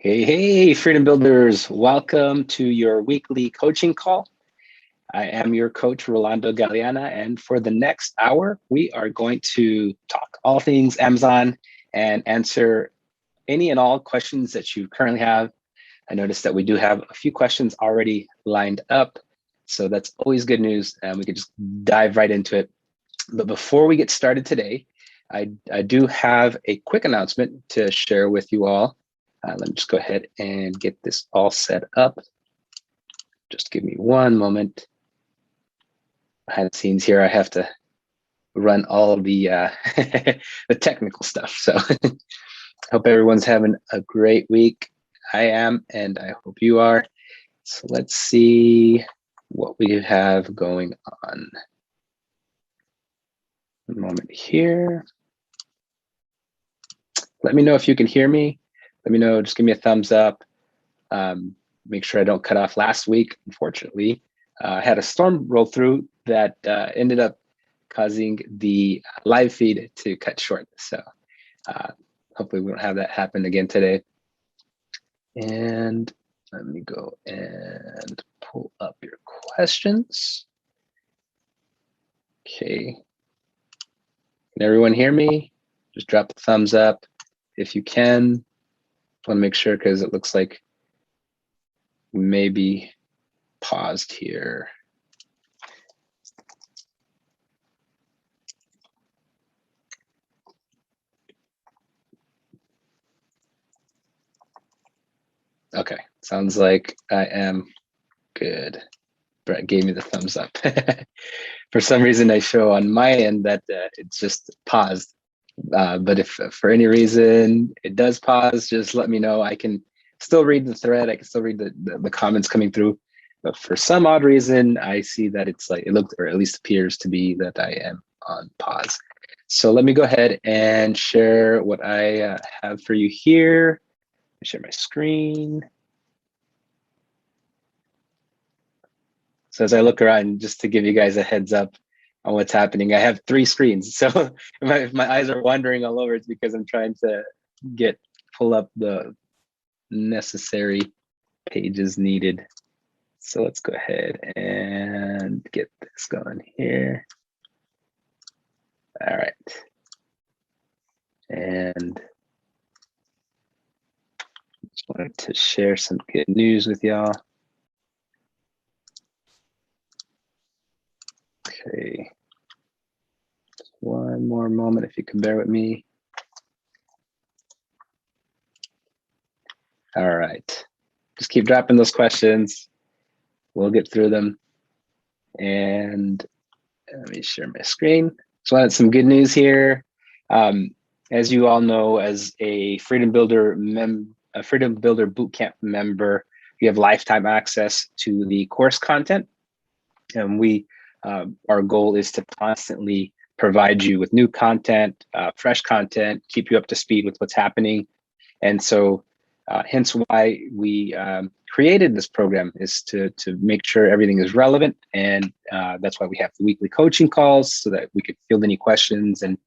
Hey, Freedom Builders. Welcome to your weekly coaching call. I am your coach, Rolando Galeana, and for the next hour, we are going to talk all things Amazon and answer any and all questions that you currently have. I noticed that we do have a few questions already lined up, so that's always good news, and we can just dive right into it. But before we get started today, I do have a quick announcement to share with you all. Let me just go ahead and get this all set up. Just give me one moment. Behind the scenes here, I have to run all of the the technical stuff. So hope everyone's having a great week. I am, and I hope you are. So let's see what we have going on. A moment here. Let me know if you can hear me. Let me know, just give me a thumbs up. Make sure I don't cut off. Last week, unfortunately, I had a storm roll through that ended up causing the live feed to cut short. So hopefully we don't have that happen again today. And let me go and pull up your questions. Okay. Can everyone hear me? Just drop the thumbs up if you can. I want to make sure because it looks like we may be paused here. Okay, sounds like I am good. Brett gave me the thumbs up. For some reason, I show on my end that it's just paused. But if for any reason it does pause, just let me know. I can still read the thread. I can still read the comments coming through. But for some odd reason, I see that it's like it looked, or at least appears to be, that I am on pause. So let me go ahead and share what I have for you here. Share my screen. So as I look around, just to give you guys a heads up on what's happening, I have 3 screens. So if my eyes are wandering all over, it's because I'm trying to pull up the necessary pages needed. So let's go ahead and get this going here. All right. And just wanted to share some good news with y'all. Okay. Just one more moment, if you can bear with me. All right. Just keep dropping those questions. We'll get through them. And let me share my screen. So I had some good news here. As you all know, as a Freedom Builder Bootcamp member, you have lifetime access to the course content. And our goal is to constantly provide you with new content, fresh content, keep you up to speed with what's happening. And so hence why we created this program, is to make sure everything is relevant. And that's why we have the weekly coaching calls, so that we could field any questions and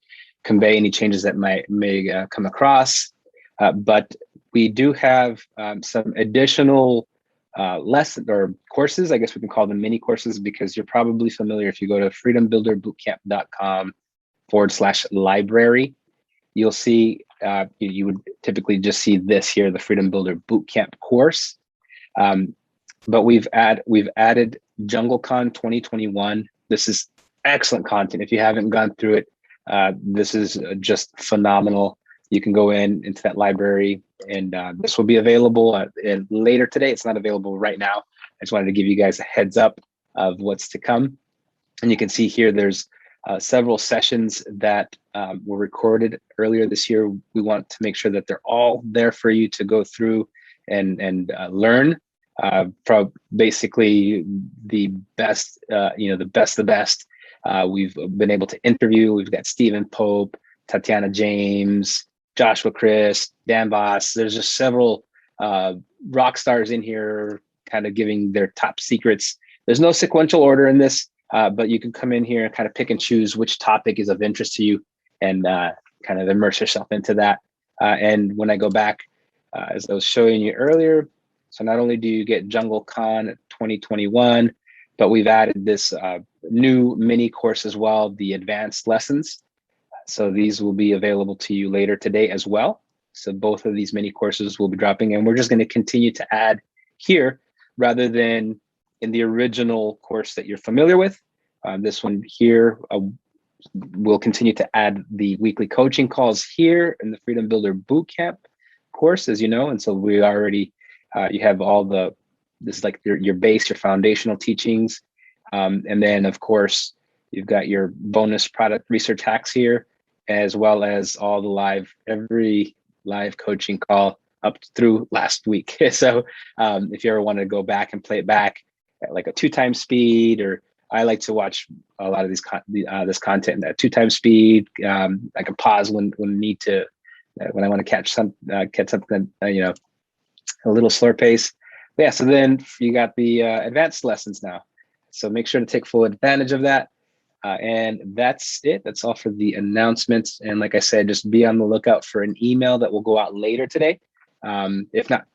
convey any changes that may come across. But we do have some additional lessons or courses. I guess we can call them mini courses, because you're probably familiar. If you go to freedombuilderbootcamp.com/library, you'll see, you would typically just see this here, the Freedom Builder Bootcamp course. But we've added JungleCon 2021. This is excellent content. If you haven't gone through it, this is just phenomenal. You can go into that library, and this will be available later today. It's not available right now. I just wanted to give you guys a heads up of what's to come. And you can see here, there's several sessions that were recorded earlier this year. We want to make sure that they're all there for you to go through and learn from basically the best, the best. We've been able to interview. We've got Stephen Pope, Tatiana James, Joshua Chris, Dan Voss. There's just several rock stars in here kind of giving their top secrets. There's no sequential order in this, but you can come in here and kind of pick and choose which topic is of interest to you, and kind of immerse yourself into that. And when I go back as I was showing you earlier. So not only do you get JungleCon 2021, but we've added this new mini course as well, the advanced lessons. So these will be available to you later today as well. So both of these mini courses will be dropping, and we're just going to continue to add here rather than in the original course that you're familiar with. This one here, we'll continue to add the weekly coaching calls here in the Freedom Builder Bootcamp course, as you know. And so we already, you have all this is like your base, your foundational teachings. And then of course, you've got your bonus product research hacks here, as well as all the every live coaching call up through last week. So if you ever want to go back and play it back at like a 2x speed, or I like to watch a lot of this content at 2x speed. I can pause when need to, when I want to catch something, a little slower pace. But yeah, so then you got the advanced lessons now. So make sure to take full advantage of that. And that's it. That's all for the announcements. And like I said, just be on the lookout for an email that will go out later today. If not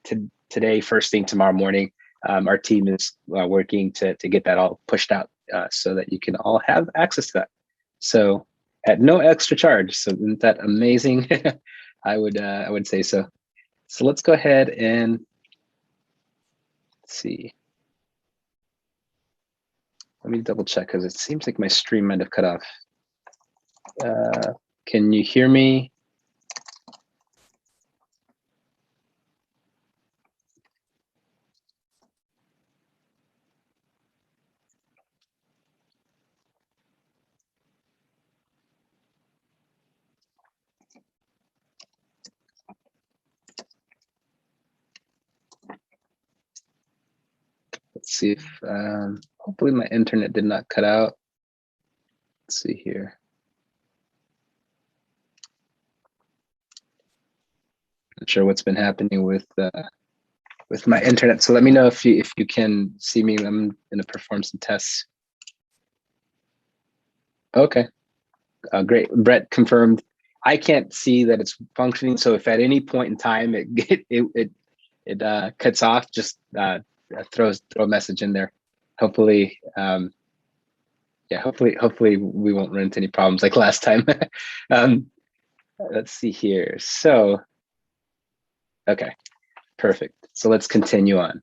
today, first thing tomorrow morning. Our team is working to get that all pushed out so that you can all have access to that. So at no extra charge. So isn't that amazing? I would say so. So let's go ahead and see. Let me double check because it seems like my stream might have cut off. Can you hear me? Let's see if, hopefully my internet did not cut out. Let's see here. Not sure what's been happening with my internet. So let me know if you can see me. I'm gonna perform some tests. Okay, great. Brett confirmed. I can't see that it's functioning. So if at any point in time it cuts off, just throw a message in there. Hopefully, yeah, hopefully we won't run into any problems like last time. Let's see here. So, okay, perfect. So let's continue on.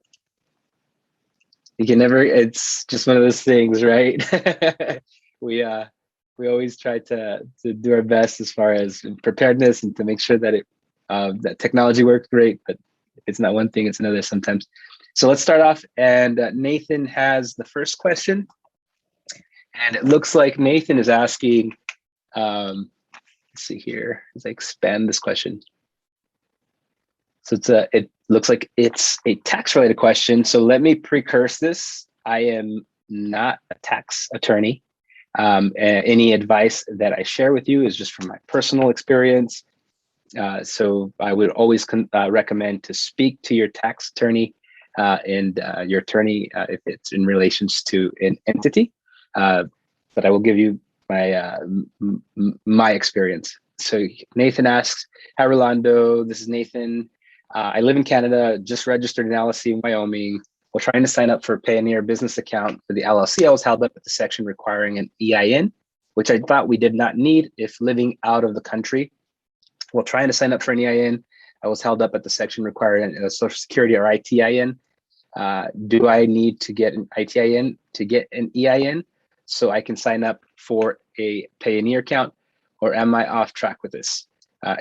You can never, it's just one of those things, right? We always try to do our best as far as preparedness and to make sure that that technology works great, but if it's not one thing, it's another sometimes. So let's start off, and Nathan has the first question, and it looks like Nathan is asking, let's see here, as I expand this question. So it looks like it's a tax-related question. So let me precurse this. I am not a tax attorney. Any advice that I share with you is just from my personal experience. So I would always recommend to speak to your tax attorney and your attorney if it's in relations to an entity. But I will give you my experience. So Nathan asks, "Hi Rolando, this is Nathan. I live in Canada, just registered in LLC in Wyoming. While trying to sign up for a Payoneer business account for the LLC, I was held up at the section requiring an EIN, which I thought we did not need if living out of the country. While trying to sign up for an EIN, I was held up at the section requiring a Social Security or ITIN. Do I need to get an ITIN to get an EIN so I can sign up for a Payoneer account, or am I off track with this?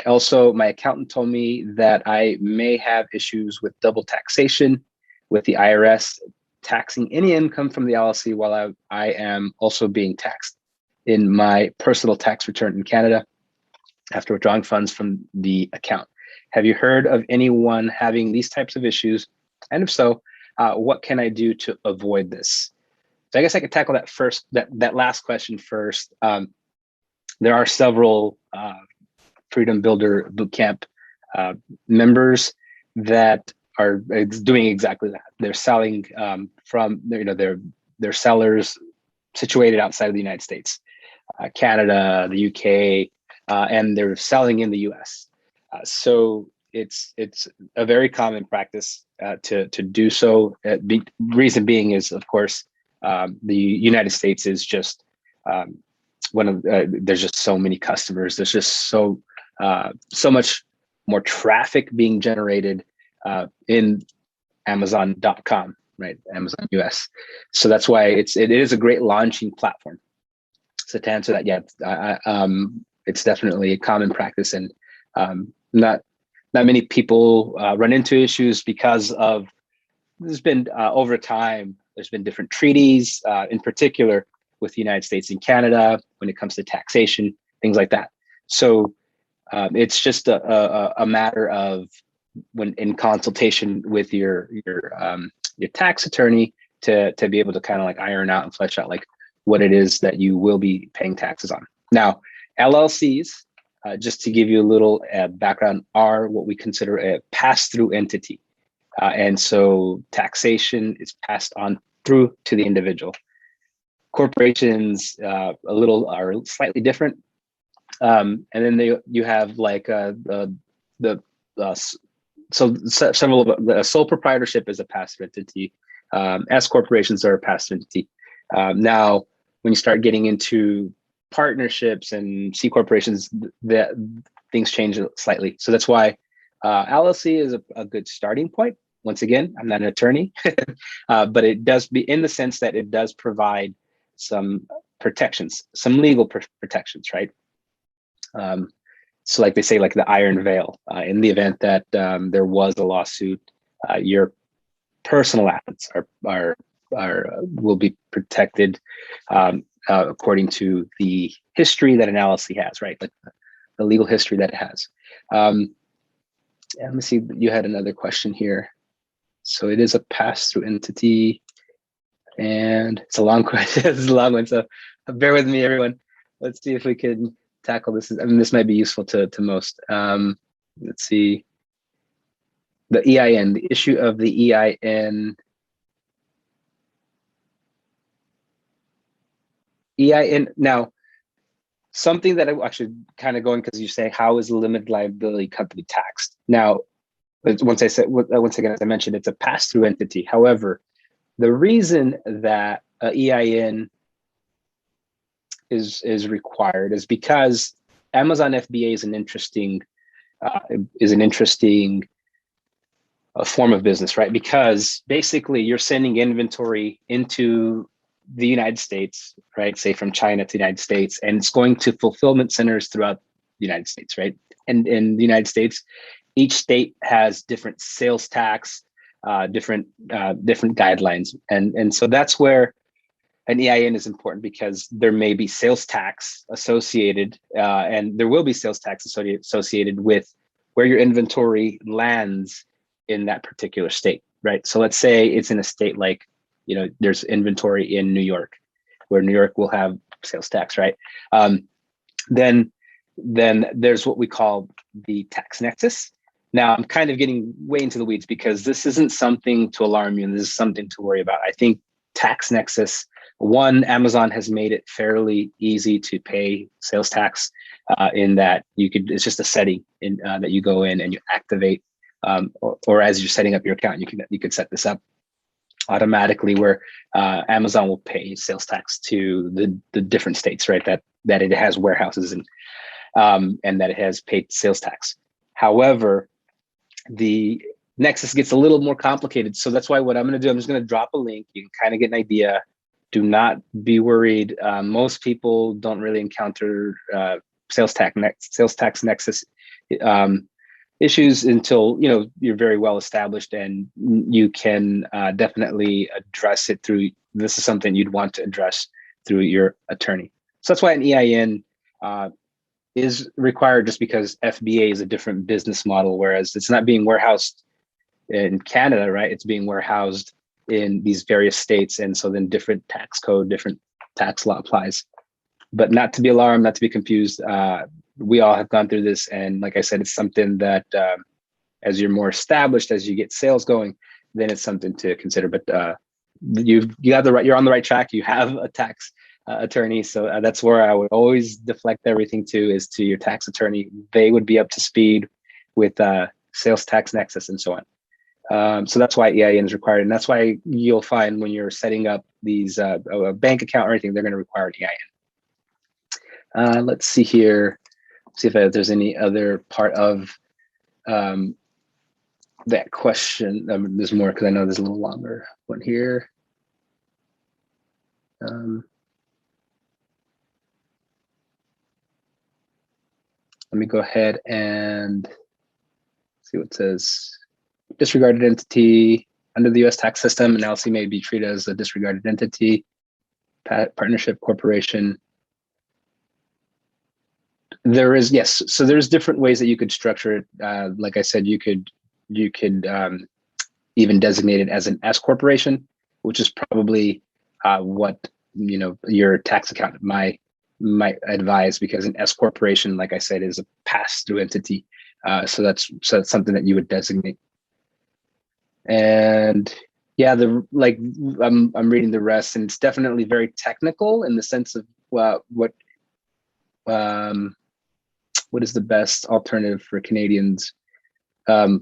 Also, my accountant told me that I may have issues with double taxation with the IRS taxing any income from the LLC while I am also being taxed in my personal tax return in Canada after withdrawing funds from the account. Have you heard of anyone having these types of issues? And if so, what can I do to avoid this?" So I guess I could tackle that last question first. There are several Freedom Builder Bootcamp members that are doing exactly that. They're selling from, they're sellers situated outside of the United States, Canada, the UK, and they're selling in the US. So it's a very common practice to do so. Reason being is, of course, the United States is just one of there's just so many customers. There's just so much more traffic being generated in Amazon.com, right? Amazon US. So that's why it is a great launching platform. So to answer that, yeah, it's definitely a common practice, and not many people run into issues because of there's been over time there's been different treaties, in particular with the United States and Canada when it comes to taxation, things like that. So it's just a matter of when in consultation with your tax attorney to be able to kind of like iron out and flesh out like what it is that you will be paying taxes on. Now, LLCs, just to give you a little background, are what we consider a pass-through entity. And so taxation is passed on through to the individual. Corporations are slightly different. And then you have like several of the sole proprietorship is a pass-through entity. S corporations are a pass-through entity. Now, when you start getting into partnerships and C corporations, that things change slightly. So that's why LLC is a good starting point. Once again, I'm not an attorney, but it does be in the sense that it does provide some protections, some legal protections, right? So like they say, like the iron veil, in the event that there was a lawsuit, your personal assets will be protected according to the history that an LLC has, right? Like the legal history that it has. Let me see, you had another question here. So it is a pass-through entity, and it's a long question. It's a long one, so bear with me, everyone. Let's see if we can tackle this. I mean, this might be useful to most. Let's see. The EIN, the issue of the EIN. Now, something that I actually kind of going because you say, how is a limited liability company taxed? Now, once again, as I mentioned, it's a pass-through entity. However, the reason that EIN is required is because Amazon FBA is an interesting form of business, right? Because basically you're sending inventory into the United States, right? Say from China to the United States, and it's going to fulfillment centers throughout the United States, right? And in the United States, each state has different sales tax, different guidelines, and so that's where an EIN is important, because there may be sales tax associated, and there will be sales tax associated with where your inventory lands in that particular state, right? So let's say it's in a state like, there's inventory in New York, where New York will have sales tax, right? Then there's what we call the tax nexus. Now, I'm kind of getting way into the weeds because this isn't something to alarm you, and this is something to worry about. I think tax nexus, one, Amazon has made it fairly easy to pay sales tax, in that it's just a setting that you go in and you activate, or as you're setting up your account, you can set this up automatically where Amazon will pay sales tax to the different states, right? That it has warehouses in, and that it has paid sales tax. However, the Nexus gets a little more complicated. So that's why what I'm going to do, I'm just going to drop a link. You can kind of get an idea. Do not be worried. Most people don't really encounter sales tax Nexus issues until you're very well established, and you can definitely address it through. This is something you'd want to address through your attorney. So that's why an EIN is required, just because FBA is a different business model, whereas it's not being warehoused in Canada, right? It's being warehoused in these various states, and so then different tax code, different tax law applies. But not to be alarmed, not to be confused. We all have gone through this, and like I said, it's something that as you're more established, as you get sales going, then it's something to consider. But you have you're on the right track. You have a tax attorney, so that's where I would always deflect everything to, is to your tax attorney. They would be up to speed with sales tax nexus, and so on. So that's why EIN is required, and that's why you'll find when you're setting up these a bank account or anything, they're going to require an EIN. Let's see here, see if there's any other part of that question. There's more because I know there's a little longer one here. Let me go ahead and see what it says. Disregarded entity under the U.S. tax system, an LLC may be treated as a disregarded entity, partnership, corporation. There is, yes. So there's different ways that you could structure it. Like I said, you could even designate it as an S corporation, which is probably what your tax accountant might advise, because an S corporation, like I said, is a pass-through entity. So that's something that you would designate. And yeah, I'm reading the rest, and it's definitely very technical in the sense of what is the best alternative for Canadians. I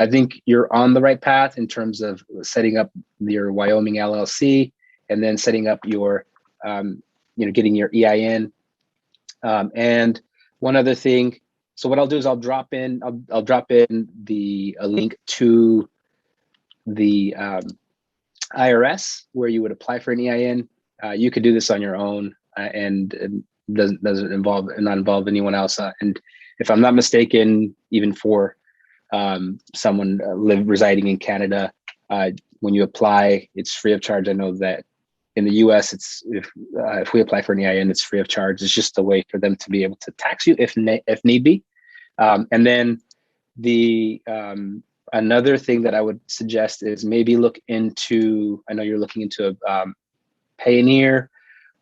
think you're on the right path in terms of setting up your Wyoming LLC, and then setting up your getting your EIN. And one other thing, so what I'll do is I'll drop in a link to the IRS where you would apply for an EIN. You could do this on your own, and doesn't not involve anyone else. And if I'm not mistaken, even for someone residing in Canada, when you apply, it's free of charge. I know that in the U.S., it's if we apply for an EIN, it's free of charge. It's just a way for them to be able to tax you if need be. And then the another thing that I would suggest is maybe look into. I know you're looking into a Payoneer.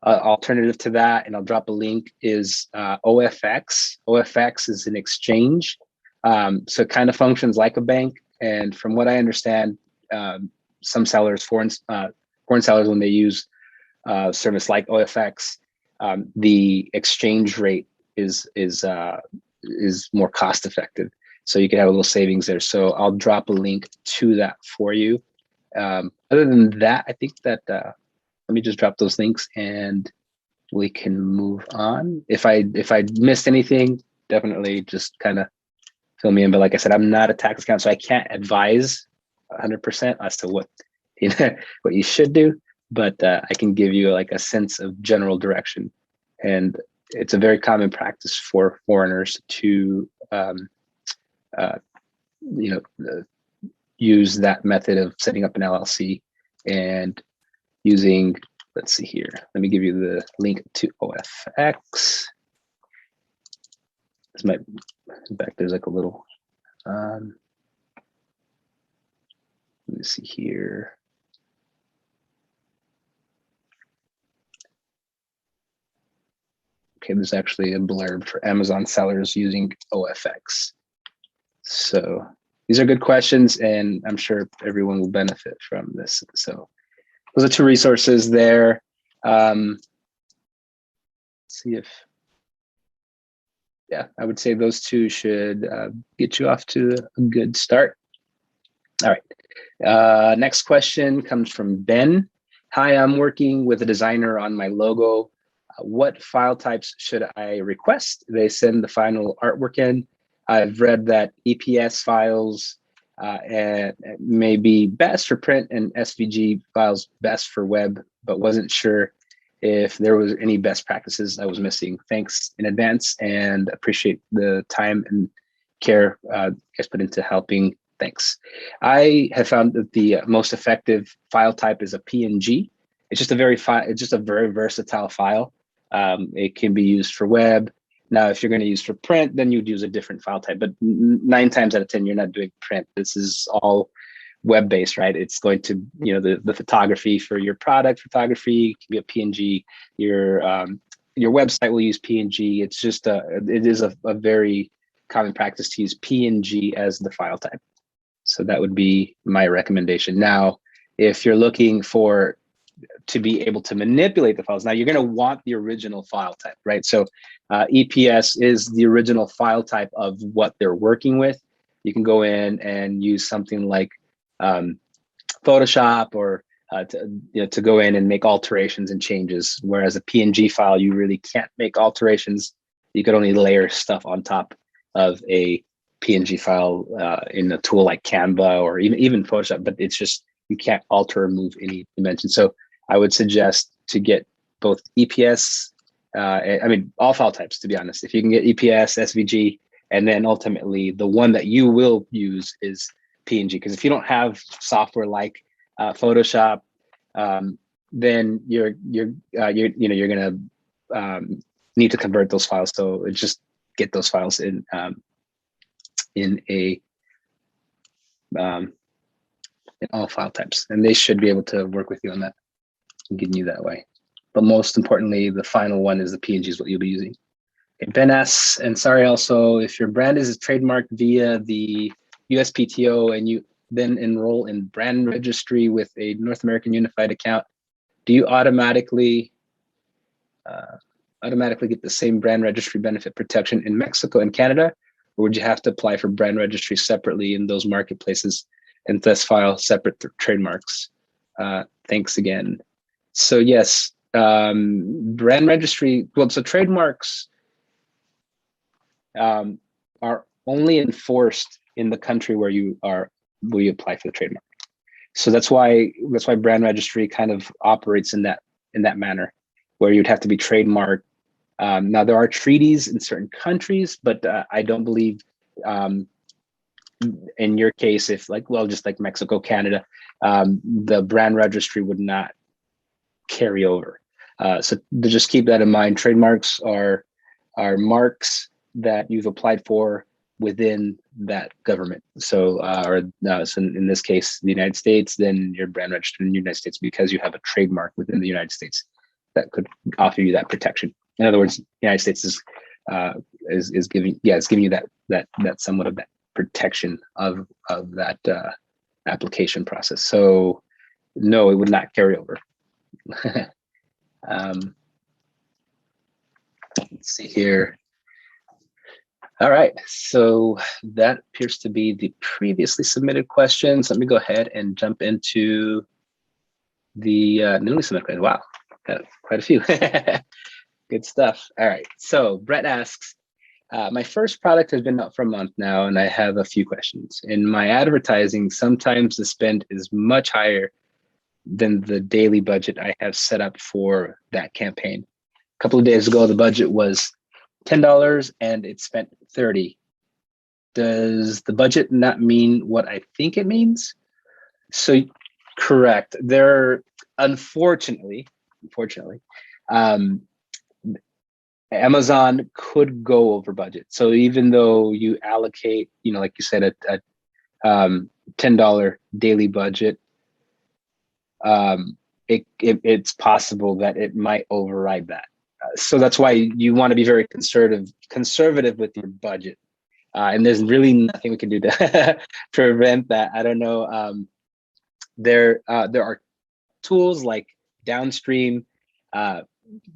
Alternative to that, and I'll drop a link, is OFX. OFX is an exchange, so it kind of functions like a bank. And from what I understand, some sellers, foreign sellers, when they use service like OFX, the exchange rate is more cost effective. So you can have a little savings there. So I'll drop a link to that for you. Other than that, I think that let me just drop those links and we can move on. If I missed anything, definitely just kind of fill me in. But like I said, I'm not a tax accountant, so I can't advise 100% as to what what you should do. But I can give you like a sense of general direction. And it's a very common practice for foreigners to use that method of setting up an LLC and using, let's see here, let me give you the link to OFX. This might, in fact, there's like a little, let me see here. Okay, there's actually a blurb for Amazon sellers using OFX. So these are good questions, and I'm sure everyone will benefit from this. So those are two resources there. Let's see if, yeah, I would say those two should get you off to a good start. All right, next question comes from Ben. Hi, I'm working with a designer on my logo. What file types should I request? They send the final artwork in. I've read that EPS files may be best for print and SVG files best for web, but wasn't sure if there was any best practices I was missing. Thanks in advance and appreciate the time and care you guys put into helping. Thanks. I have found that the most effective file type is a PNG. It's just a very versatile file. It can be used for web. Now, if you're going to use for print, then you'd use a different file type. But 9 times out of 10, you're not doing print. This is all web-based, right? It's going to, the photography for your product photography can be a PNG. Your website will use PNG. It's just it is a very common practice to use PNG as the file type. So that would be my recommendation. Now, if you're looking to be able to manipulate the files, now you're going to want the original file type, right? So EPS is the original file type of what they're working with. you can go in and use something like Photoshop or to go in and make alterations and changes. Whereas a PNG file, you really can't make alterations. You could only layer stuff on top of a PNG file in a tool like Canva or even Photoshop, but it's just, you can't alter or move any dimensions. So I would suggest to get both EPS, I mean, all file types, to be honest. If you can get EPS, SVG, and then ultimately the one that you will use is PNG. Because if you don't have software like Photoshop, then you're gonna need to convert those files. So just get those files in all file types, and they should be able to work with you on that and getting you that way. But most importantly, the final one is the PNG is what you'll be using. Okay, Ben asks, and sorry also, if your brand is trademarked via the USPTO and you then enroll in brand registry with a North American Unified account, do you automatically get the same brand registry benefit protection in Mexico and Canada? Or would you have to apply for brand registry separately in those marketplaces and thus file separate trademarks? Thanks again. So yes, brand registry, well, so trademarks are only enforced in the country where you apply for the trademark. So that's why brand registry kind of operates in that manner, where you'd have to be trademarked. Now there are treaties in certain countries, but I don't believe in your case, if just like Mexico, Canada, the brand registry would not carry over. So to just keep that in mind, trademarks are marks that you've applied for within that government. So, so in this case, the United States, then you're brand registered in the United States because you have a trademark within the United States that could offer you that protection. In other words, the United States is giving you that somewhat of that protection of that application process. So no, it would not carry over. Let's see here. All right, so that appears to be the previously submitted questions. Let me go ahead and jump into the newly submitted questions. Wow, got quite a few. Good stuff. All right, so Brett asks, my first product has been out for a month now, and I have a few questions. In my advertising, sometimes the spend is much higher than the daily budget I have set up for that campaign. A couple of days ago, the budget was $10 and it spent $30. Does the budget not mean what I think it means? So correct. Unfortunately, Amazon could go over budget. So even though you allocate, like you said, a $10 daily budget, it's possible that it might override that. So that's why you want to be very conservative with your budget. And there's really nothing we can do to prevent that. I don't know. There are tools like Downstream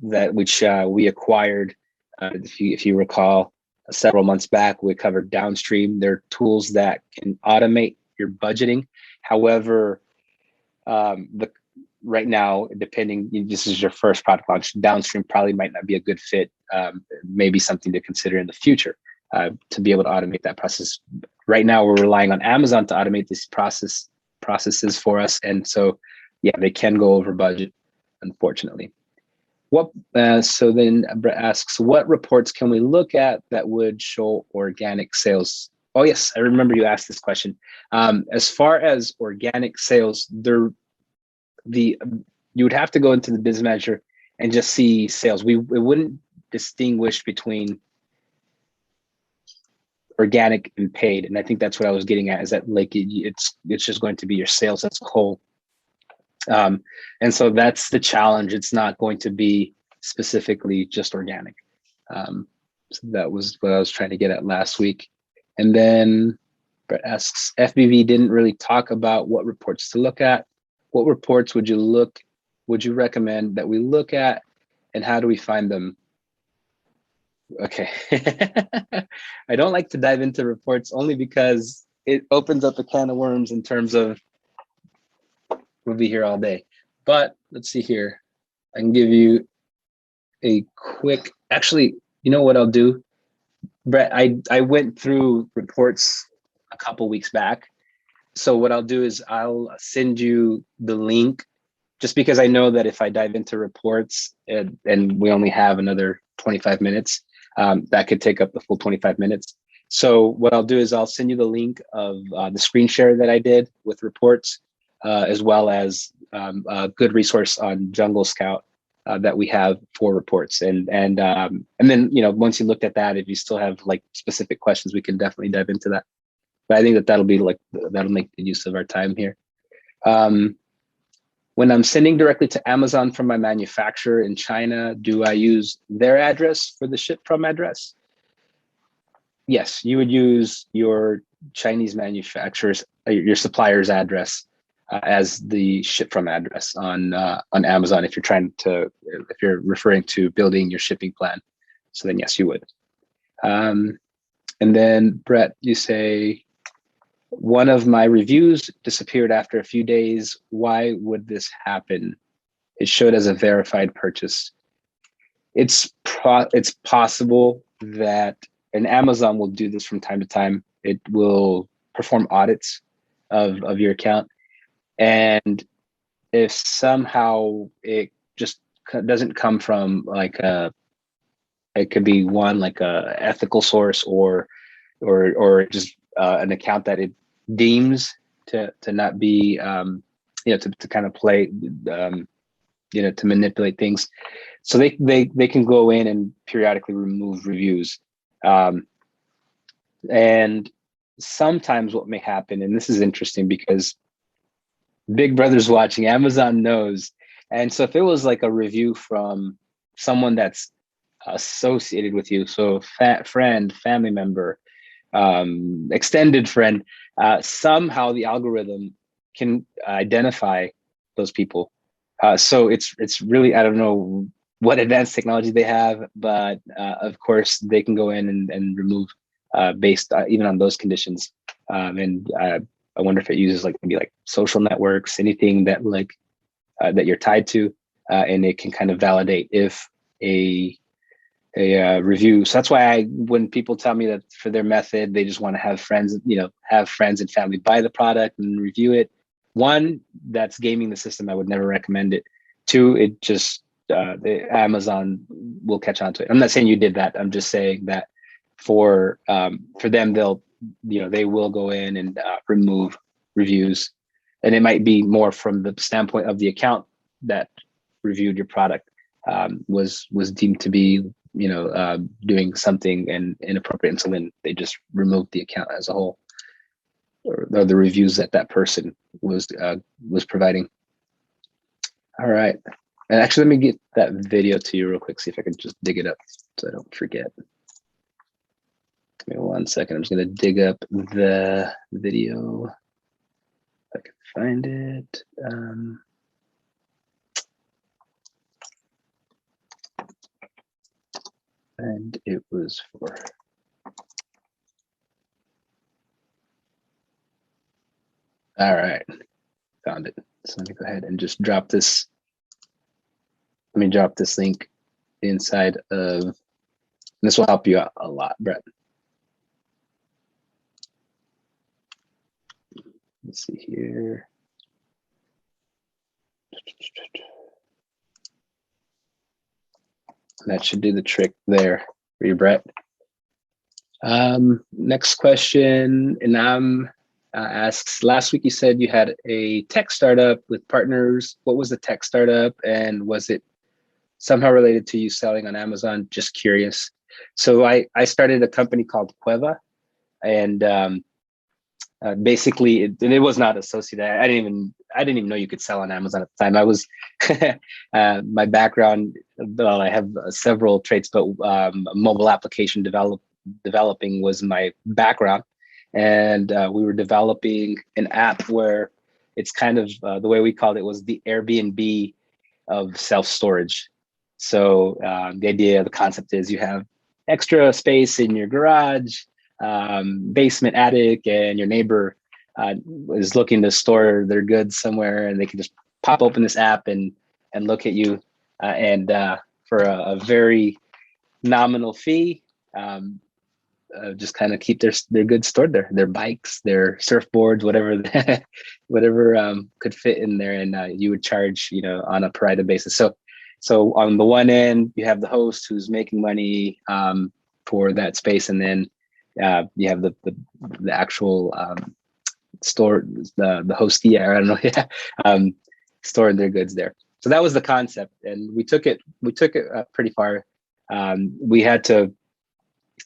which we acquired. If you recall, several months back, we covered Downstream. They're tools that can automate your budgeting. However, right now, this is your first product launch, Downstream probably might not be a good fit. Maybe something to consider in the future to be able to automate that process. Right now, we're relying on Amazon to automate these processes for us, and so yeah, they can go over budget, unfortunately. So then Brett asks, what reports can we look at that would show organic sales? Oh yes, I remember you asked this question. As far as organic sales, you would have to go into the Business Manager and just see sales. We wouldn't distinguish between organic and paid, and I think that's what I was getting at. Is that it's just going to be your sales as a whole, and so that's the challenge. It's not going to be specifically just organic. So that was what I was trying to get at last week. And then Brett asks, FBV didn't really talk about what reports to look at. What reports would you recommend that we look at, and how do we find them? Okay. I don't like to dive into reports only because it opens up a can of worms in terms of we'll be here all day. But let's see here. I can give you a quick, actually, you know what I'll do? Brett, I went through reports a couple weeks back. So what I'll do is I'll send you the link just because I know that if I dive into reports and we only have another 25 minutes, that could take up the full 25 minutes. So what I'll do is I'll send you the link of the screen share that I did with reports, as well as a good resource on Jungle Scout that we have for reports. And then, you know, once you looked at that, if you still have like specific questions, we can definitely dive into that. But I think that that'll make the use of our time here. When I'm sending directly to Amazon from my manufacturer in China, do I use their address for the ship from address? Yes, you would use your Chinese manufacturer's, your supplier's address as the ship from address on Amazon if you're referring to building your shipping plan. So then yes, you would. And then Brett, you say, one of my reviews disappeared after a few days. Why would this happen? It showed as a verified purchase. It's possible that, and Amazon will do this from time to time. It will perform audits of your account. And if somehow it just doesn't come from like it could be one like a ethical source or just an account that it deems to not be to kind of play to manipulate things, so they can go in and periodically remove reviews, and sometimes what may happen, and this is interesting because Big Brother's watching, Amazon knows, and so if it was like a review from someone that's associated with you, so friend, family member, extended friend, somehow the algorithm can identify those people. So it's really, I don't know what advanced technology they have, but of course they can go in and remove based even on those conditions. And I wonder if it uses like maybe like social networks, anything that like that you're tied to, and it can kind of validate if a review. So that's why when people tell me that for their method, they just want to have friends, have friends and family buy the product and review it. One, that's gaming the system. I would never recommend it. Two, it just, the Amazon will catch on to it. I'm not saying you did that. I'm just saying that for them, they will go in and remove reviews. And it might be more from the standpoint of the account that reviewed your product was deemed to be doing something inappropriate, and so then they just removed the account as a whole, or the reviews that person was providing. All right, and actually, let me get that video to you real quick. See if I can just dig it up so I don't forget. Give me 1 second. I'm just gonna dig up the video if I can find it. And it was for, all right, found it. So let me go ahead and just drop this. Let me drop this link inside of, this will help you out a lot, Brett. Let's see here. That should do the trick there for you, Brett. Next question, and asks, last week you said you had a tech startup with partners. What was the tech startup, and was it somehow related to you selling on Amazon? Just curious. So I started a company called Cueva, and basically it was not associated. I didn't even know you could sell on Amazon at the time. I was my background, well, I have several traits, but mobile application developing was my background, and we were developing an app where it's kind of the way we called it was the Airbnb of self-storage. So the concept is you have extra space in your garage, basement, attic, and your neighbor is looking to store their goods somewhere, and they can just pop open this app and look at you, and for a very nominal fee, just kind of keep their goods stored there, their bikes, their surfboards, whatever whatever could fit in there, and you would charge, on a per item basis. So on the one end, you have the host who's making money for that space, and then you have the actual store, the hostee, I don't know, storing their goods there. So that was the concept, and we took it pretty far. We had to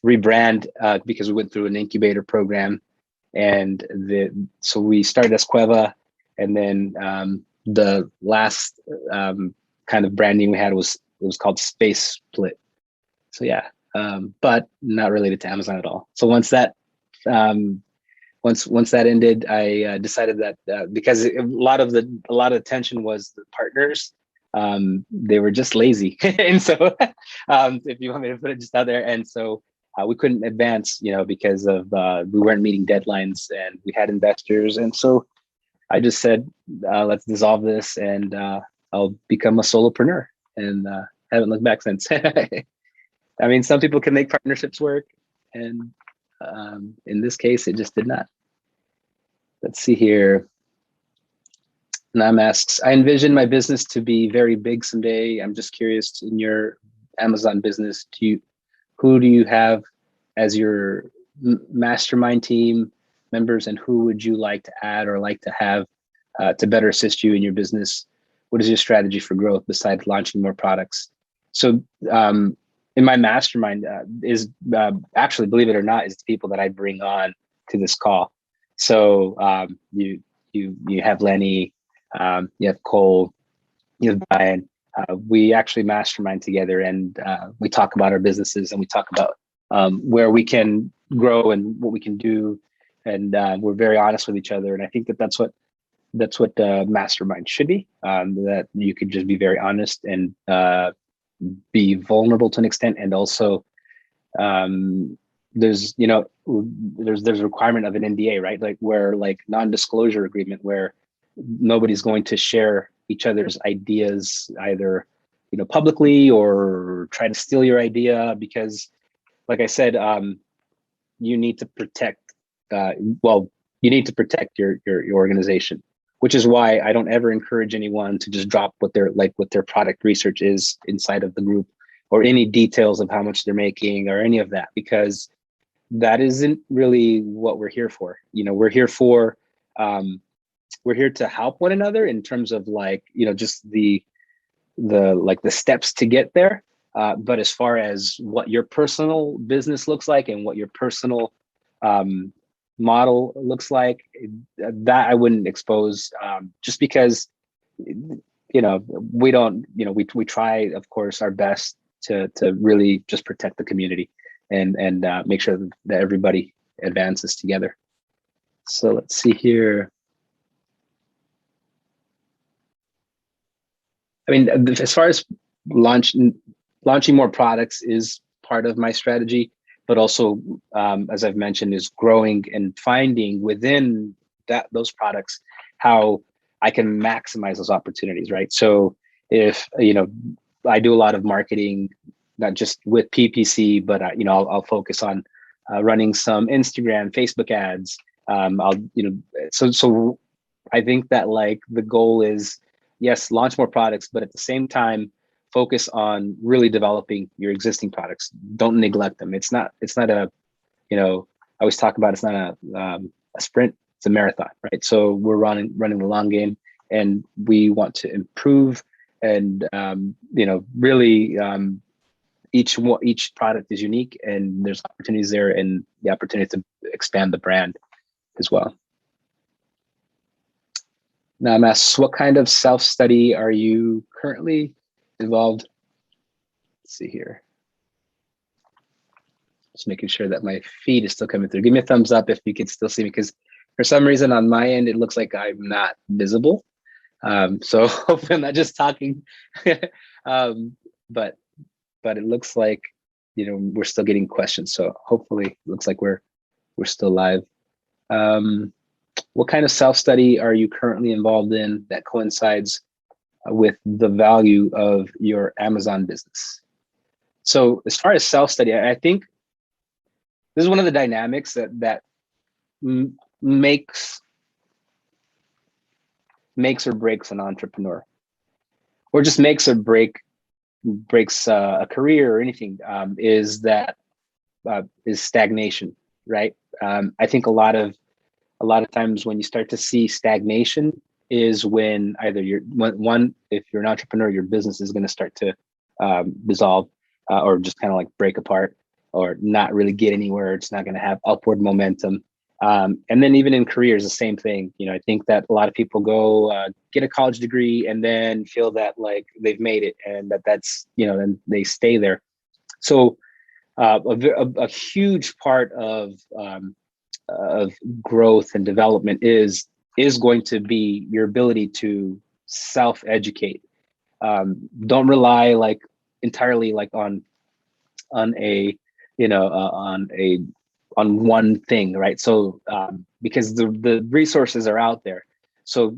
rebrand because we went through an incubator program, and so we started as Cueva, and then the last kind of branding we had was called Space Split. So yeah, but not related to Amazon at all. So once that once that ended, I decided that because a lot of attention was the partners, they were just lazy, and so if you want me to put it just out there, and so we couldn't advance, because of we weren't meeting deadlines, and we had investors, and so I just said, let's dissolve this, and I'll become a solopreneur, and haven't looked back since. I mean, some people can make partnerships work, and in this case, it just did not. Let's see here. Nam asks, I envision my business to be very big someday. I'm just curious, in your Amazon business, who do you have as your mastermind team members, and who would you like to add or like to have to better assist you in your business? What is your strategy for growth besides launching more products? So in my mastermind is actually, believe it or not, is the people that I bring on to this call. So you have Lenny, you have Cole, you have Brian. We actually mastermind together, and we talk about our businesses, and we talk about where we can grow and what we can do, and we're very honest with each other. And I think that's what mastermind should be. That you could just be very honest and be vulnerable to an extent, and also there's a requirement of an NDA, right? Like non-disclosure agreement, where nobody's going to share each other's ideas either publicly or try to steal your idea, because like I said, you need to protect you need to protect your organization, which is why I don't ever encourage anyone to just drop what their product research is inside of the group, or any details of how much they're making or any of that, because that isn't really what we're here for. We're here for we're here to help one another in terms of just the steps to get there. But as far as what your personal business looks like and what your personal model looks like, that I wouldn't expose, just because we don't, we try, of course, our best to really just protect the community and make sure that everybody advances together. So let's see here. I mean, as far as launching more products is part of my strategy, but also, as I've mentioned, is growing and finding within those products how I can maximize those opportunities, right? So if, I do a lot of marketing, not just with PPC, but I'll focus on running some Instagram, Facebook ads. So I think that the goal is, yes, launch more products, but at the same time, focus on really developing your existing products. Don't neglect them. It's not a, I always talk about, it's not a sprint, it's a marathon, right? So we're running the long game, and we want to improve, and really each product is unique, and there's opportunities there, and the opportunity to expand the brand as well. Now I'm asked, what kind of self-study are you currently involved? Let's see here. Just making sure that my feed is still coming through. Give me a thumbs up if you can still see me, because for some reason on my end, it looks like I'm not visible. So hopefully I'm not just talking, but it looks like we're still getting questions. So hopefully, it looks like we're still live. What kind of self-study are you currently involved in that coincides with the value of your Amazon business? So as far as self-study, I think this is one of the dynamics that makes or breaks an entrepreneur, or just makes or breaks a career or anything, is stagnation, right? I think a lot of times when you start to see stagnation is when either if you're an entrepreneur, your business is going to start to dissolve, or just kind of like break apart, or not really get anywhere. It's not going to have upward momentum. And then even in careers, the same thing. I think that a lot of people go get a college degree and then feel that like they've made it, and that's and they stay there. So a huge part of growth and development is going to be your ability to self-educate. Don't rely like entirely like on one thing, right? So because the resources are out there. So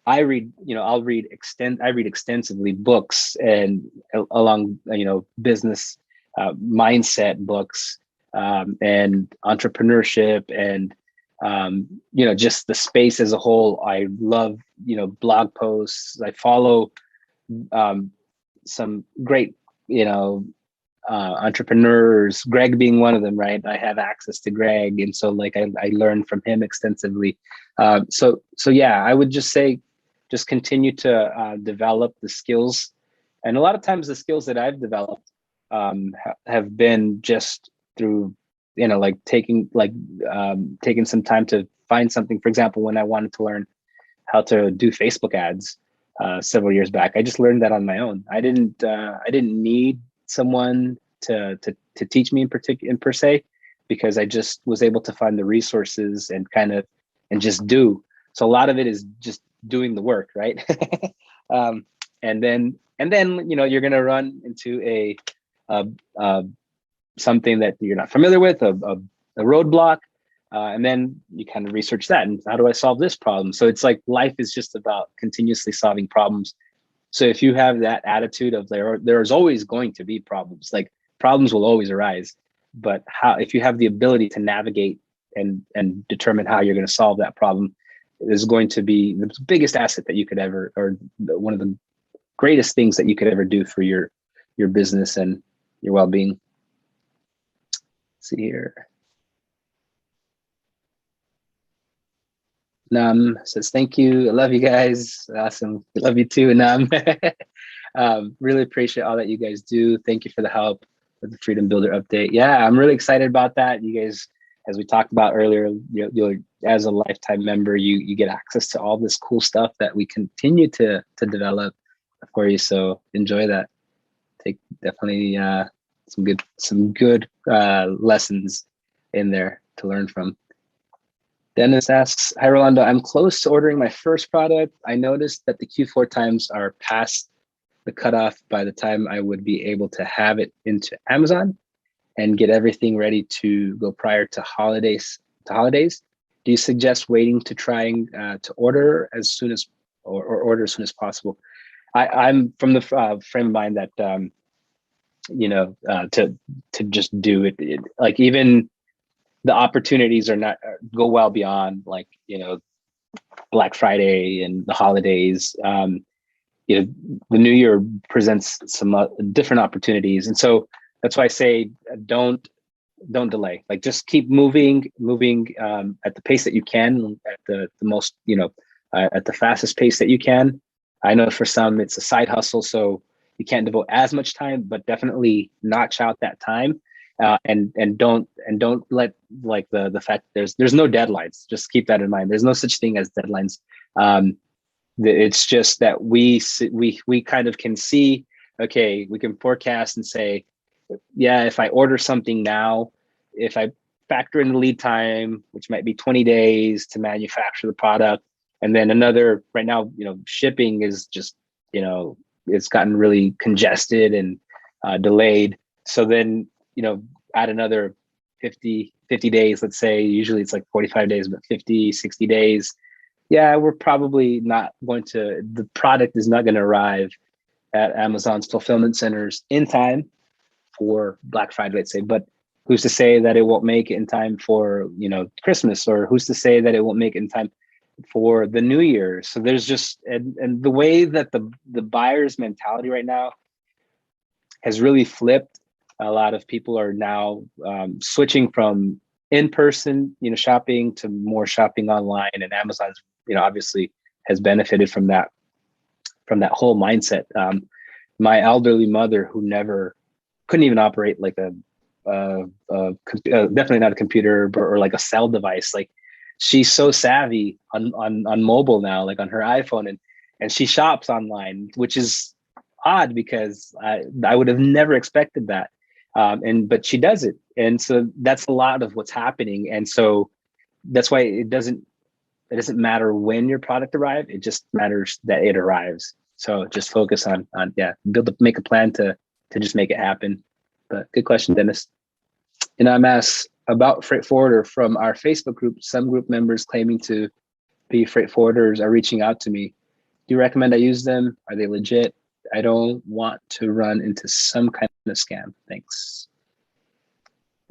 I read extensively books, and along business mindset books, and entrepreneurship, and just the space as a whole. I love blog posts. I follow some great entrepreneurs, Greg being one of them, right? I have access to Greg, and so like I learned from him extensively. So yeah, I would just say just continue to develop the skills, and a lot of times the skills that I've developed have been just through like taking some time to find something. For example, when I wanted to learn how to do Facebook ads several years back, I just learned that on my own. I didn't need someone to teach me in per se, because I just was able to find the resources and just do. So a lot of it is just doing the work, right? And then you're going to run into a something that you're not familiar with, a roadblock, and then you kind of research that, and how do I solve this problem? So it's like life is just about continuously solving problems. So if you have that attitude of there's always going to be problems, like problems will always arise, but if you have the ability to navigate and determine how you're going to solve that problem, is going to be the biggest asset that you could ever, or one of the greatest things that you could ever do for your business and your well-being. Let's see here. Nam says, thank you. I love you guys. Awesome. Love you too, Nam. Really appreciate all that you guys do. Thank you for the help with the Freedom Builder update. Yeah, I'm really excited about that. You guys, as we talked about earlier, you'll as a lifetime member, you get access to all this cool stuff that we continue to develop for you. So enjoy that. Take definitely some good lessons in there to learn from. Dennis asks, hi, Rolando, I'm close to ordering my first product. I noticed that the Q4 times are past the cutoff by the time I would be able to have it into Amazon and get everything ready to go prior to holidays. Do you suggest waiting to trying to order as soon as, or order as soon as possible? I'm from the frame of mind that, to just do it, like even the opportunities are not go well beyond like, Black Friday and the holidays. The new year presents some different opportunities. And so that's why I say, don't delay, like just keep moving at the pace that you can, at the most, at the fastest pace that you can. I know for some it's a side hustle, so you can't devote as much time, but definitely notch out that time. And don't let like the fact there's no deadlines. Just keep that in mind. There's no such thing as deadlines. It's just that we kind of can see, okay, we can forecast and say, yeah, if I order something now, if I factor in the lead time, which might be 20 days to manufacture the product, and then another, right now, shipping is just, it's gotten really congested and delayed. So then, add another 50 days, let's say. Usually it's like 45 days, but 50, 60 days. Yeah, we're probably not going to, the product is not going to arrive at Amazon's fulfillment centers in time for Black Friday, let's say. But who's to say that it won't make it in time for, Christmas, or who's to say that it won't make it in time for the New Year? So there's just, and the way that the buyer's mentality right now has really flipped. A lot of people are now switching from in-person, shopping to more shopping online, and Amazon's, obviously has benefited from that whole mindset. My elderly mother, who never couldn't even operate like definitely not a computer or like a cell device. Like, she's so savvy on mobile now, like on her iPhone, and she shops online, which is odd because I would have never expected that. But she does it. And so that's a lot of what's happening. And so that's why it doesn't matter when your product arrives. It just matters that it arrives. So just focus on make a plan to just make it happen. But good question, Dennis. And I'm asked about Freight Forwarder from our Facebook group. Some group members claiming to be freight forwarders are reaching out to me. Do you recommend I use them? Are they legit? I don't want to run into some kind of scam. Thanks.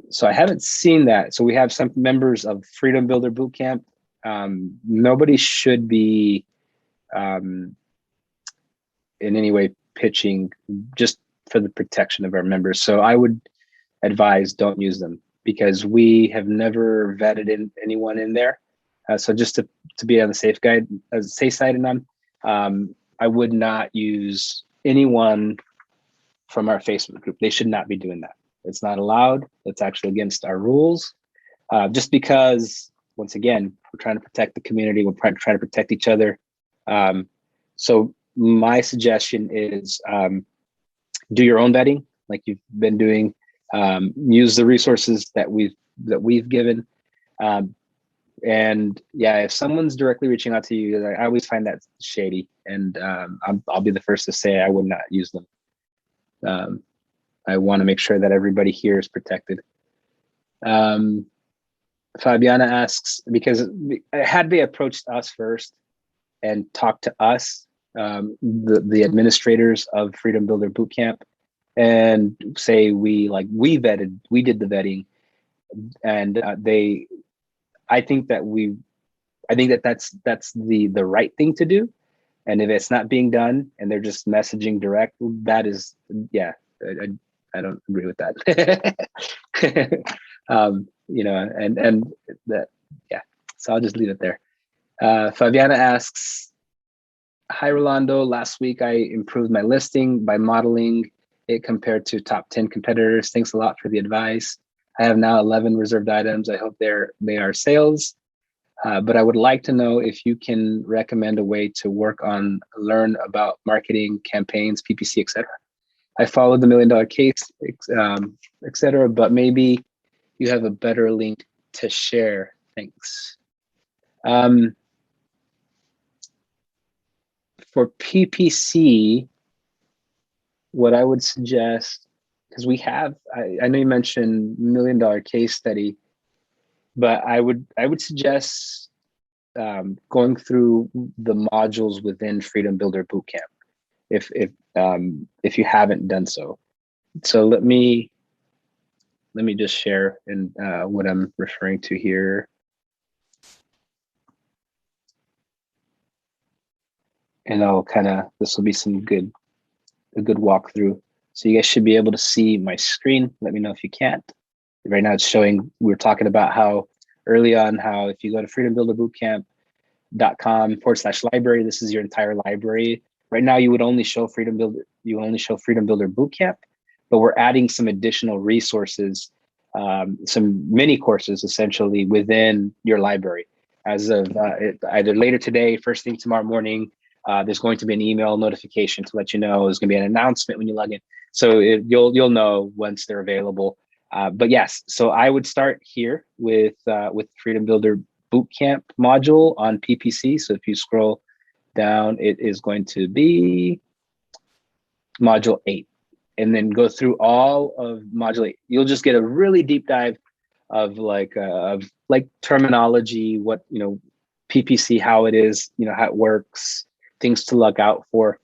So I haven't seen that. So we have some members of Freedom Builder Bootcamp. Nobody should be in any way pitching, just for the protection of our members. So I would advise don't use them, because we have never vetted anyone in there. So just to be on the safe side in them, I would not use anyone from our Facebook group. They should not be doing that. It's not allowed. It's actually against our rules. Just because, once again, we're trying to protect the community. We're trying to protect each other. So my suggestion is do your own vetting, like you've been doing. Use the resources that we've given. And yeah, if someone's directly reaching out to you, I always find that shady, and I'll be the first to say I would not use them. I want to make sure that everybody here is protected. Fabiana asks, because had they approached us first and talked to us, the administrators of Freedom Builder Bootcamp, and say we did the vetting, and I think that's the right thing to do. And if it's not being done and they're just messaging direct, that is, yeah, I don't agree with that. And that, yeah, so I'll just leave it there. Fabiana asks, hi, Rolando. Last week, I improved my listing by modeling it compared to top 10 competitors. Thanks a lot for the advice. I have now 11 reserved items. I hope they are sales. But I would like to know if you can recommend a way to learn about marketing, campaigns, PPC, etc. I followed the $1 Million Case, etc. But maybe you have a better link to share. Thanks. For PPC, what I would suggest, because we have, I know you mentioned $1 Million Case Study, but I would suggest going through the modules within Freedom Builder Bootcamp, if you haven't done so. So let me just share what I'm referring to here. And this will be a good walkthrough. So you guys should be able to see my screen. Let me know if you can't. Right now it's showing, we're talking about how early on, how if you go to freedombuilderbootcamp.com/library, this is your entire library. Right now you would only show Freedom Builder Bootcamp, but we're adding some additional resources, some mini courses essentially within your library. As of either later today, first thing tomorrow morning, there's going to be an email notification to let you know. There's going to be an announcement when you log in, so you'll know once they're available. But yes, so I would start here with Freedom Builder Bootcamp module on PPC. So if you scroll down, it is going to be module 8, and then go through all of Modulate. You'll just get a really deep dive of like terminology, what, PPC, how it is, how it works, things to look out for,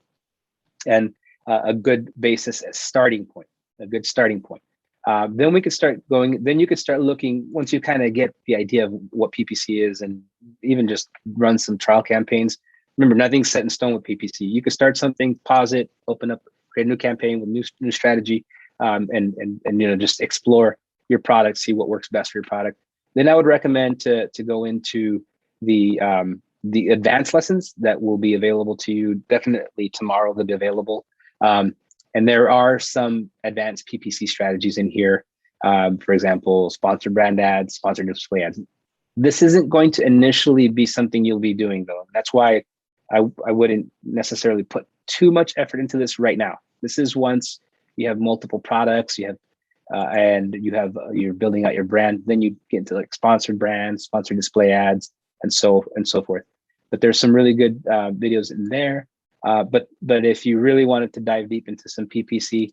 and a good basis as starting point, a good starting point. Then we could start going, then you could start looking, once you kind of get the idea of what PPC is, and even just run some trial campaigns. Remember, nothing's set in stone with PPC. You could start something, pause it, open up, create a new campaign with new strategy, and just explore your product, see what works best for your product. Then I would recommend to go into the advanced lessons that will be available to you. Definitely tomorrow they'll be available. And there are some advanced PPC strategies in here. For example, sponsored brand ads, sponsored display ads. This isn't going to initially be something you'll be doing though. That's why I wouldn't necessarily put too much effort into this right now. This is once you have multiple products, you have you're building out your brand, then you get into like sponsored brands, sponsored display ads, and so forth. But there's some really good videos in there. But if you really wanted to dive deep into some PPC,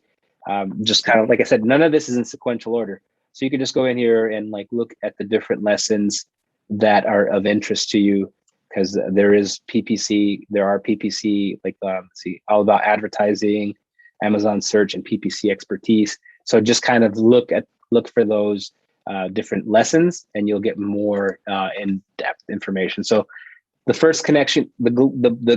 just kind of like I said, none of this is in sequential order. So you could just go in here and like look at the different lessons that are of interest to you, because there is PPC, there are PPC, like all about advertising, Amazon search, and PPC expertise. So just kind of look for those different lessons, and you'll get more in-depth information. So the first connection, the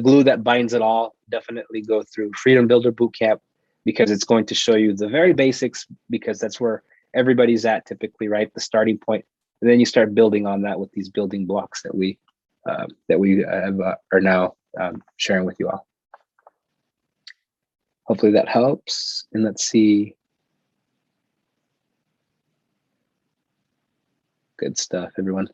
glue that binds it all, definitely go through Freedom Builder Bootcamp, because it's going to show you the very basics, because that's where everybody's at typically, right? The starting point. And then you start building on that with these building blocks that we are now sharing with you all. Hopefully that helps. And let's see. Good stuff, everyone.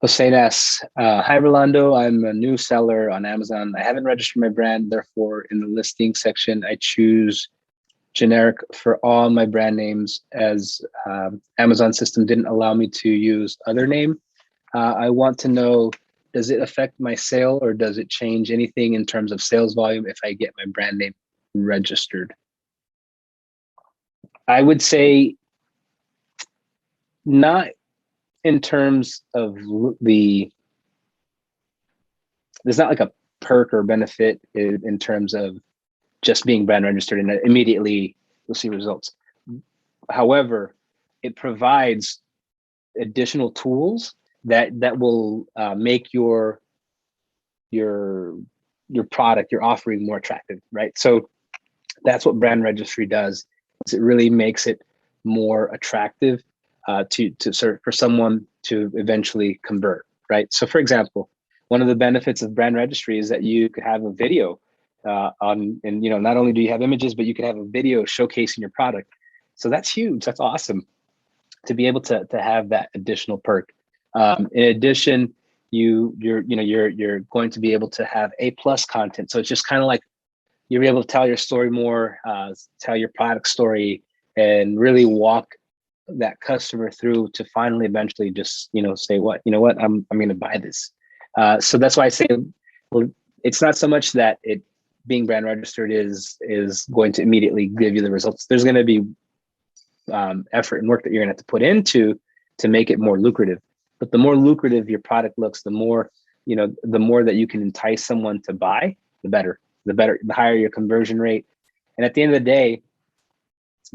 Hossein asks, hi, Rolando. I'm a new seller on Amazon. I haven't registered my brand. Therefore, in the listing section, I choose generic for all my brand names, as Amazon system didn't allow me to use other name. I want to know, does it affect my sale, or does it change anything in terms of sales volume if I get my brand name registered? I would say not in terms of there's not like a perk or benefit in terms of just being brand registered and immediately you'll see results. However, it provides additional tools that will make your product, your offering more attractive, right? So that's what brand registry does. Is it really makes it more attractive for someone to eventually convert, right? So for example, one of the benefits of brand registry is that you could have a video and not only do you have images, but you could have a video showcasing your product. So that's huge. That's awesome to be able to have that additional perk. In addition, you're going to be able to have A+ content. So it's just kind of like you're able to tell your story more, tell your product story, and really walk that customer through to finally eventually just say, what I'm going to buy this. So that's why I say, well, it's not so much that it being brand registered is going to immediately give you the results. There's going to be effort and work that you're going to have to put into to make it more lucrative. But the more lucrative your product looks, the more that you can entice someone to buy, the better. The higher your conversion rate. And at the end of the day,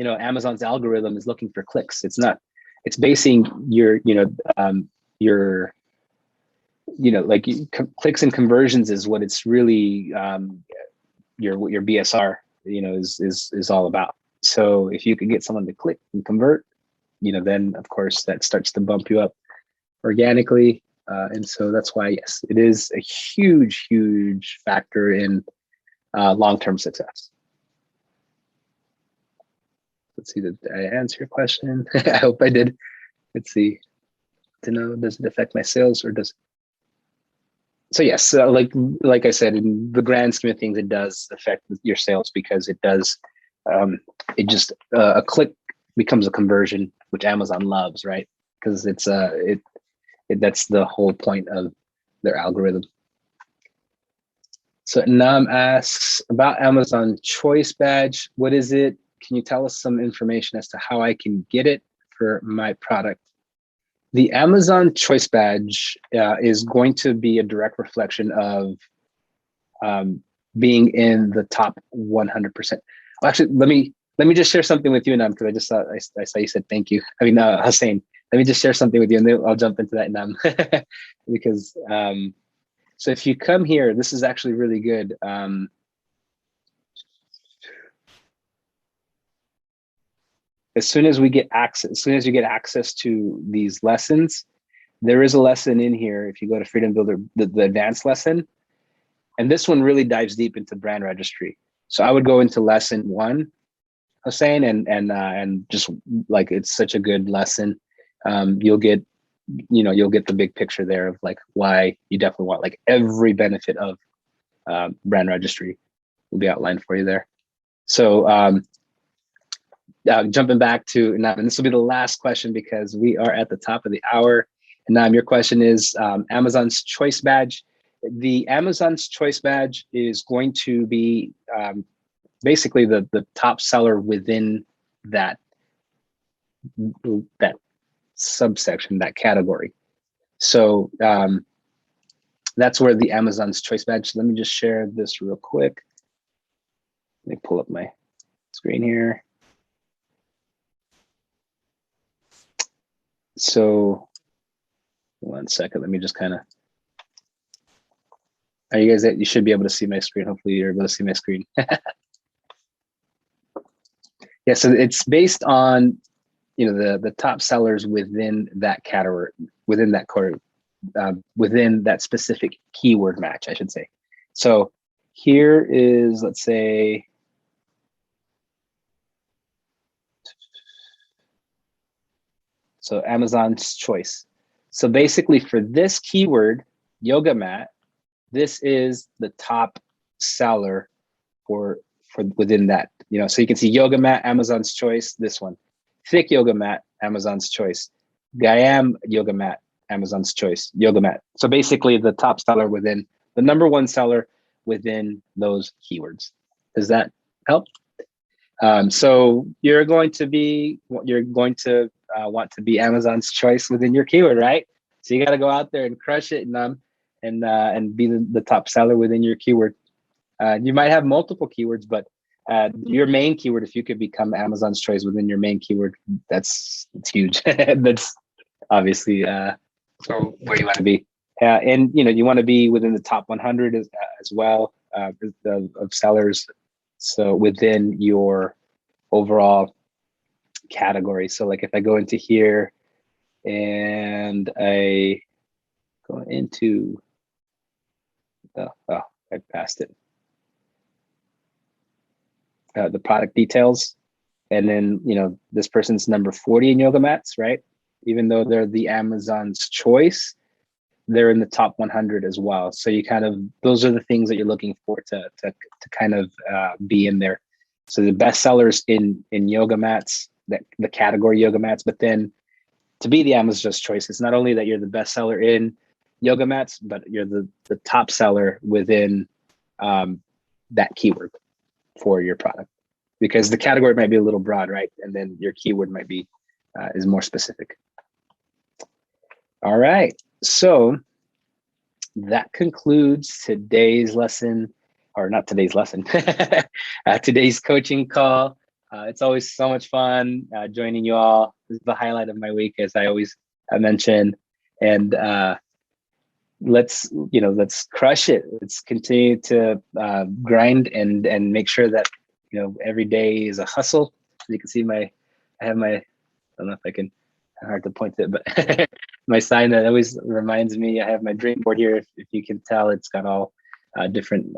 Amazon's algorithm is looking for clicks. It's basing your clicks and conversions is what it's really your BSR is all about. So if you could get someone to click and convert, then of course that starts to bump you up organically. And so that's why, yes, it is a huge factor in long-term success. Let's see, did I answer your question? I hope I did. Let's see. To know, does it affect my sales or does? So yes, like I said, in the grand scheme of things, it does affect your sales because it does. It just a click becomes a conversion, which Amazon loves, right? Because it's that's the whole point of their algorithm. So Nam asks about Amazon Choice Badge. What is it? can you tell us some information as to how I can get it for my product? The Amazon Choice Badge is going to be a direct reflection of being in the top 100%. Well, actually, let me just share something with you, Nam, because I just saw I saw you said thank you. I mean, Hussein. Let me just share something with you, and then I'll jump into that, Nam, because so if you come here, this is actually really good. As soon as you get access to these lessons, there is a lesson in here. If you go to Freedom Builder, the advanced lesson, and this one really dives deep into brand registry. So I would go into lesson 1, Hussein, and just like, it's such a good lesson. You'll get the big picture there of like why you definitely want, like, every benefit of brand registry will be outlined for you there. So jumping back to Nam, and this will be the last question because we are at the top of the hour. And Nam, your question is Amazon's Choice Badge. The Amazon's Choice Badge is going to be basically the top seller within that subsection, that category. So that's where the Amazon's Choice Badge. Let me just share this real quick. Let me pull up my screen here. So 1 second, let me just kind of, are you guys, you should be able to see my screen. Hopefully you're able to see my screen. Yeah, so it's based on, the top sellers within that category, within that specific keyword match, I should say. So here is, let's say, so Amazon's Choice. So basically for this keyword, yoga mat, this is the top seller for within that, so you can see yoga mat, Amazon's Choice, this one. Thick yoga mat, Amazon's Choice. Gayam yoga mat, Amazon's Choice, yoga mat. So basically the top seller within, the number 1 seller within those keywords. Does that help? So you're going to want to be Amazon's Choice within your keyword, right? So you got to go out there and crush it and be the top seller within your keyword. You might have multiple keywords, but your main keyword, if you could become Amazon's Choice within your main keyword, it's huge. That's obviously where you want to be. And you want to be within the top 100 as well of sellers. So within your overall category. So like if I go into here and I go into, I passed it. The product details, and then this person's number 40 in yoga mats, right? Even though they're the Amazon's Choice, they're in the top 100 as well. So you kind of, those are the things that you're looking for to kind of be in there. So the best sellers in yoga mats, the category yoga mats, but then to be the Amazon's Choice, it's not only that you're the best seller in yoga mats, but you're the top seller within that keyword for your product, because the category might be a little broad, right? And then your keyword might be is more specific. All right, so that concludes today's lesson, or not today's lesson, today's coaching call. It's always so much fun joining you all. This is the highlight of my week, as I always mention. And let's crush it. Let's continue to grind and make sure that every day is a hustle. You can see I have my, I don't know if I can, hard to point to it, but my sign that always reminds me. I have my dream board here. If you can tell, it's got all different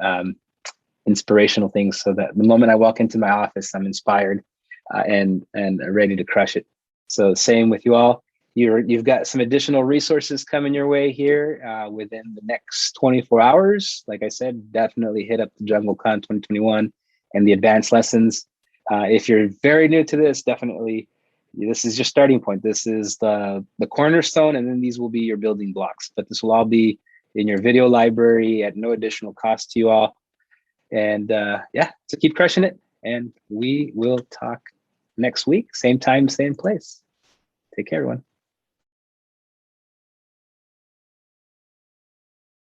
inspirational things, so that the moment I walk into my office, I'm inspired and ready to crush it. So same with you all. You've got some additional resources coming your way here within the next 24 hours. Like I said, definitely hit up the JungleCon 2021 and the advanced lessons. If you're very new to this, definitely, this is your starting point. This is the cornerstone, and then these will be your building blocks. But this will all be in your video library at no additional cost to you all. And yeah, so keep crushing it. and we will talk next week, same time, same place. Take care, everyone.